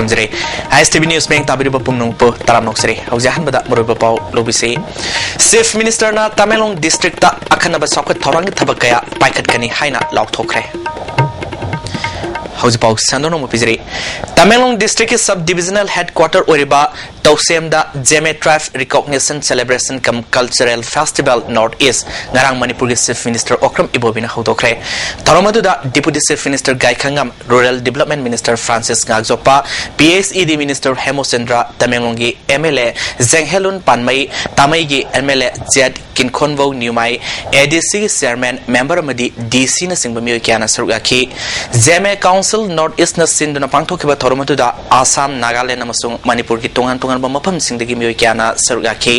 खुरमजरे ISTV news में ताबिरब पुमनुंगपो ताराम नोक्सरे हौजाहन बदा मरुब पाव लोबिसे chief minister ना तमेंगलोंग डिस्ट्रिक्ट ता अखनब सौखत थौरांग थबक कया पाइखतकनी हाइना लाउथोखरे हौजपाव संदोनो मुपिजरे Tamenglong district sub divisional headquarter ओरिबा तौसेमदा जेमे tribe recognition celebration cum cultural festival north east ngarang manipur ge chief minister okram ibobina hodokre toromaduda deputy chief minister gaikhangam rural development minister francis ngakjopa PSED minister hemochandra tamenglongi MLA zenghelun panmai tamai ge MLA jet kinkhonwo newmai ADC chairman member amadi DC na singbami kyana sarugaki jeme council north east na sinduna pangthokiba toromaduda assam nagaland amasung manipur gi tongan mafam singdagi mioi kyana sarugaki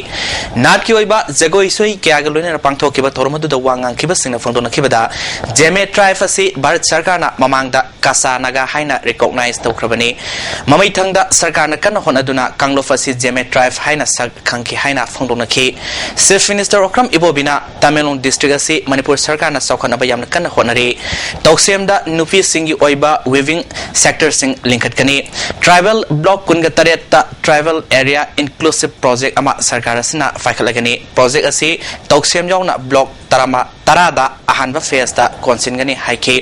nat ki oiba jagoi soi kya galone pangthokiba thormadu da wangang kiba singna phangdona kibada jeme tribe asi bharat sarkar na mamangda kasa naga haina recognize tawkrabani mamai thangda sarkar na kan honaduna kanglof asi jeme tribe haina sak khangki haina phangdona ki chief minister okram ibobina tamenglong district asi manipur sarkar na saukhan abayam na kan honari tawsemda nupi singi oiba weaving sector sing linkat kani tribal block kunga taretta tribal area inclusive project ama sarkar asina faikhalagani project asi tawsem yauna block tarada ahanba phase da consingani haike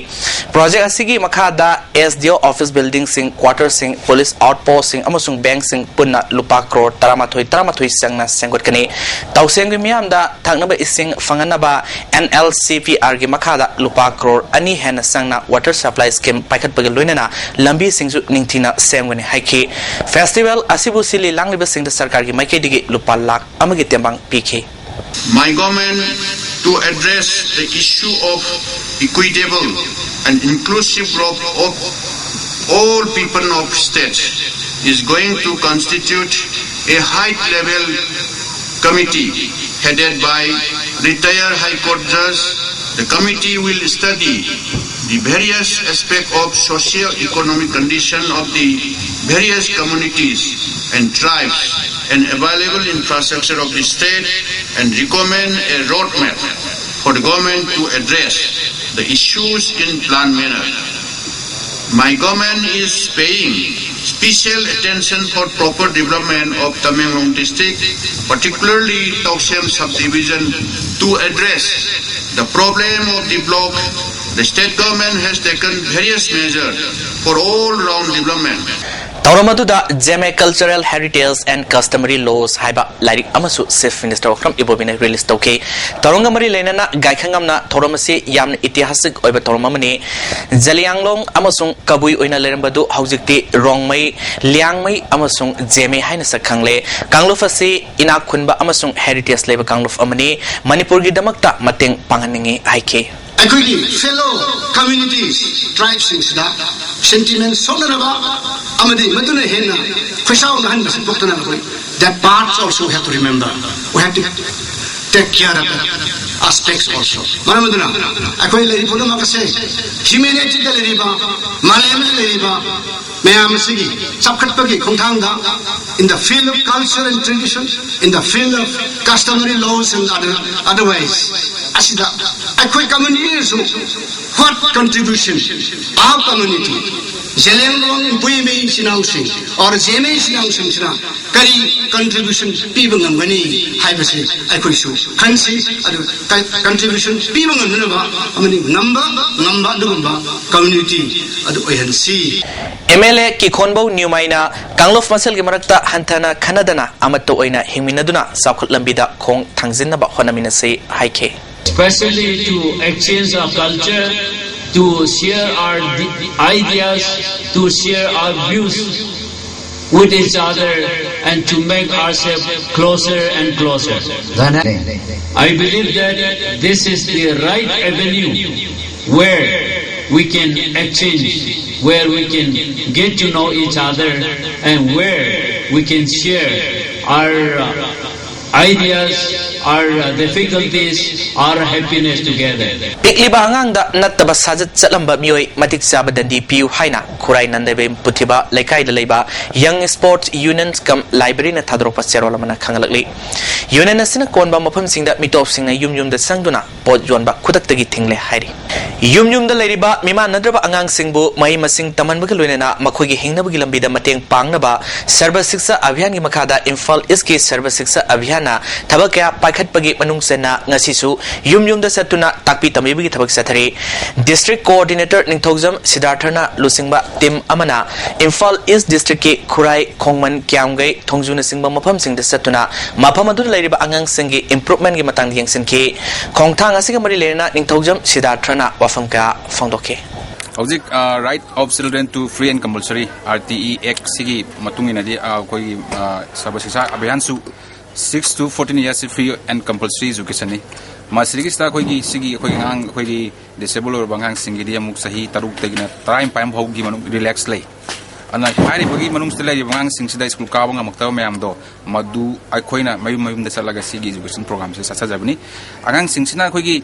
project asigi makhada SDO office building sing quarter sing police outpost sing amasung bank sing punna lupa crore taramathui sangna sengot kani tawsem gi miam da thangnaba ising fanganaba NLCPR gi makhada lupa crore ani hena sangna water supply scheme paikhat pagal loinana lambi singju ningthina semgani haike festival asibu sili langliba sing da sarkar gi maike digi lupa lakh amagi tembang PK my government to address the issue of equitable and inclusive growth of all people of states is going to constitute a high-level committee headed by retired High Court judge. The committee will study the various aspects of socio-economic condition of the various communities and tribes and available infrastructure of the state and recommend a roadmap for the government to address the issues in planned manner. My government is paying special attention for proper development of Tamenglong district, particularly Tauksem subdivision, to address the problem of the block. The state government has taken various measures for all-round development. Tauramadu Jeme cultural heritage and customary laws haiba lairik amasu chief minister okram ibobina release tauke Tarongamari lenana gaikhangamna thoramasi yamna itihasik oiba toramamani Jalianglong amasung kabui oina lerambadu haujikti rongmai liangmai amasung jeme haina sakhangle kanglofasi ina khunba amasung heritage leba kanglof amani manipur gi damakta mateng panghaningi haike Agreed, fellow communities, tribes, sentiments, solaraba, amadi, maduna henna, kwesao nahan basi boktana koi. That parts also we have to remember. We have to take care of that aspects also. Mana maduna, akoi leri polo makase, humanity ka leri ba, malayam ka leri ba, mayam sigi, sabkat pagi khongthang da, in the field of culture and tradition, in the field of customary laws and otherwise. Asida, akoi community so what contribution our community Jelenglong in Puime Sinausing or Jeme Sinausing Sina Kari contribution people ngani haibasi akoi so kansi contribution people nganaba amani number dumba community adu oyansi MLA Kikhonbo Newmaina Kanglof Masal gi marakta hantana khanadana amatto oina hingminaduna saukhat lambida khong thangjinna ba honamina se haike especially to exchange our culture, to share our ideas, to share our views with each other and to make ourselves closer and closer. I believe that this is the right avenue where we can exchange, where we can get to know each other and where we can share our ideas, our difficulties, our happiness together. पिकलिबा आंगांगदा नत्तबा साजत चलंबा मियोय मतिक चाबा दंदी पियु हाइना खुराई नंदेबे पुथिबा लेकाइदा लेबा young sports union cum library न थादरोपा चेरोल मना खंगलकली यूनियन असना कोनबा मफम सिंगदा मिटोप सिंगना युमयुमदा संगदुना पोट जोनबा खुदक्तगी थिंगले हाइरी युमयुमदा लेरिबा मिमा नद्रबा आंगांग सिंगबु मई मसिंग तमनबगे लोइनेना मखोइगी हिंगनबगी लंबिदा मतेंग पांगनबा सर्व शिक्षा अभियान की मखादा इम्फाल ईस्ट की सर्व शिक्षा अभियान थबक क्या पाइखटपगी मनुंगसेना ngasisu yumyumda satuna takpi tamibigi thabak sathari district coordinator ningthokjam siddharthana lusingba team amana imphal east district ki khurai khongman kyamgai thongjuna singba mafam singda satuna mafam adu leiriba angang singi improvement gi matang yengsin ki khongthang asiga mari lerna ningthokjam siddharthana wafam ka phongdoke Object right of children to free and compulsory RTE Act sigi matungina di koi sarva shiksha abhiyan su 6 to 14 years free and compulsory education ni masigi sta koi gi sigi koi ngang koi gi disabled or bangang singi di amuk sahi taruk tegina time pam hog gi manung relax lay ana hari bagi manung stelai bangang sing sida school ka bang amakta mayam do madu ai khoina mayum da salaga sigi education program se sa jabni angang sing sina koi gi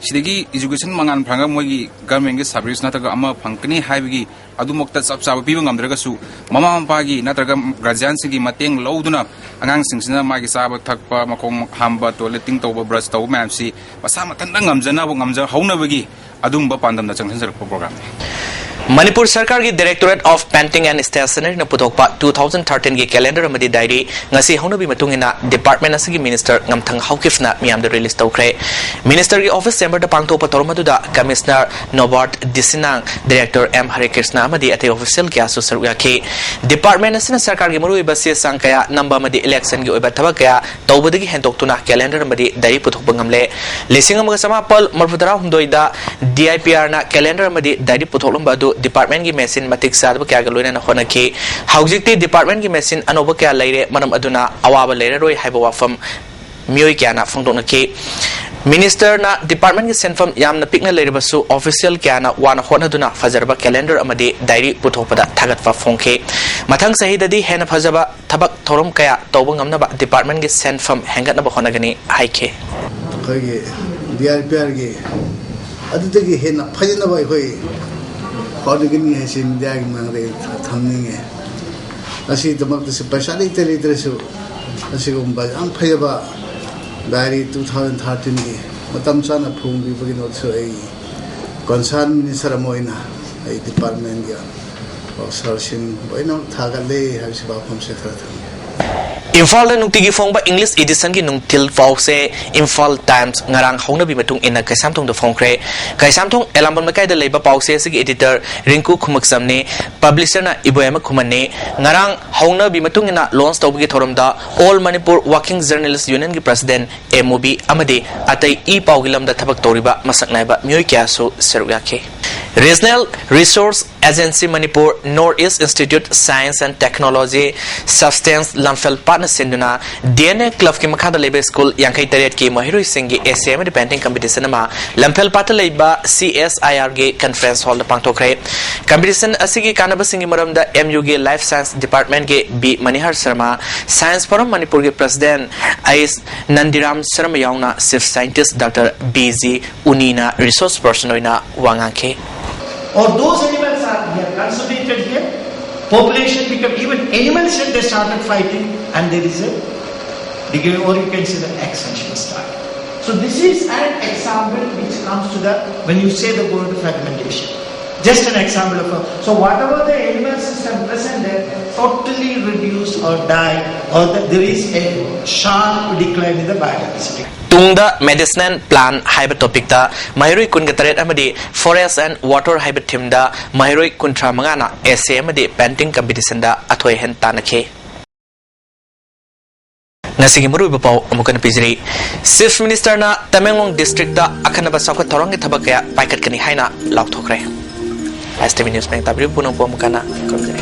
sidagi education mangan phanga mogi government ge service na taga ama phangkani haibigi adumokta chap chap piba ngamdraga su mama mapa gi natraga guardian sigi mateng loduna angang singsina magi saba thakpa makong hamba toileting toba brush toba ma'am si masa matanda ngamjana bu ngamja hauna bagi adumba pandam na changsan jarak program Manipur सरकार की directorate of painting and stationery पुथोकपा 2013 की calendar अमदी diary ngasi हौनबी मतुंगिना department असगी minister ngamthang haukifna मियामदा release तौखरे मिनिस्टर की ऑफिस चेंबर द पांगथोप तोरमदुदा commissioner Norbert Disinang director M Hare Krishna अमदी अते ऑफिशियल क्या सुसरुया के डिपार्टमेंट असना सरकार की मरुई बसे संकया नंबर अमदी इलेक्शन की ओबा थबक क्या तौबदगी हेंतोक्तुना कैलेंडर अमदी डायरी पुथोप ngamle लिसिंग अमग समापल मरफुदरा हुंदोइदा DIPR ना कैलेंडर अमदी डायरी पुथोलम बदु डिपार्टमेंट की मशीन मतिक सादब क्या गलोइना होना की हाउजिकती डिपार्टमेंट की मशीन अनोब क्या लेरे मनम अदुना अवाब लेरे रोय हाइबो वाफम मियोय क्या ना फंगदोना की मिनिस्टर ना डिपार्टमेंट की सेंफम याम न पिकना लेरे बसु ऑफिशियल क्या ना वाना होनदुना फजरबा कैलेंडर अमदी डायरी पुथोपदा थागतवा फोंखे मथंग सहिददी हेना फजबा थबक थोरम क्या तौब ngamnaba डिपार्टमेंट की सेंफम हेंगतनबा होनगनी हाइखे खगे DIPR की अदुदगी हेना फजनबा होय Kodegini hasi media ki mangre thamninge asi tamak se paisa leite leite su asi gumba am phayaba diary 2013 ki matam chana phung bi bagi not so ai concern minister amoina ai department ya observation boino thagale hasi ba phom se thara tham Imphal नुक्तिगी फोंबा English edition की नुक्तिल फाउसे Imphal Times ngarang haunabी मतुंग इन कैसामथोंग द फोंख्रे कैसामथोंग एलाम्बन मकाइद लेबा पाउसे सिगी एडिटर रिंकू खुमक्समने पब्लिशर ना इबोयम खुमने ngarang haunabी मतुंग इन लॉन्च तौबगी थोरमदा all Manipur working journalist union की प्रेसिडेंट MOB अमदे अतै ई पाउगिलम द थबक तौरिबा मसकनाइबा म्योय क्यासु सरुगाखे Regional Resource Agency Manipur Northeast Institute Science and Technology Substance Lamphel Partner Sinduna DNA Club की मखादा लेबे स्कूल यांखई तरेट की महिरुई सिंगी ACM पेंटिंग कंपटीशन में लम्फेल पाट लेबा CSIR के कॉन्फ्रेंस हॉल पांगथोखरे कंपटीशन असिगी कानब सिंगी मरमदा MU के लाइफ साइंस डिपार्टमेंट के B Manihar Sharma science forum Manipur के प्रेसिडेंट आइस नंदीराम शर्मा याउना चीफ साइंटिस्ट डॉक्टर BG उनीना रिसोर्स पर्सन होइना वांगाखे or those animals are here concentrated here, population become, even animals they started fighting and there is a degree, or you can say the extinction start. So this is an example which comes to the, when you say the going to fragmentation. Just an example of so whatever the animal system present there totally reduced or die, or there is a sharp decline in the biodiversity. Tungda medicinal plant hybrid topic da mahiroi kun gataret amadi forest and water hybrid team da mahiroi kun tramangana SM de painting competition da athoi hen tanakhe ngasigi muru bapau amukan pijri chief minister na Tamenglong district da akhanaba sakwa thorong ge thabakya paikat kani haina laukthokre STV news peng tabri bunong po amukana komjari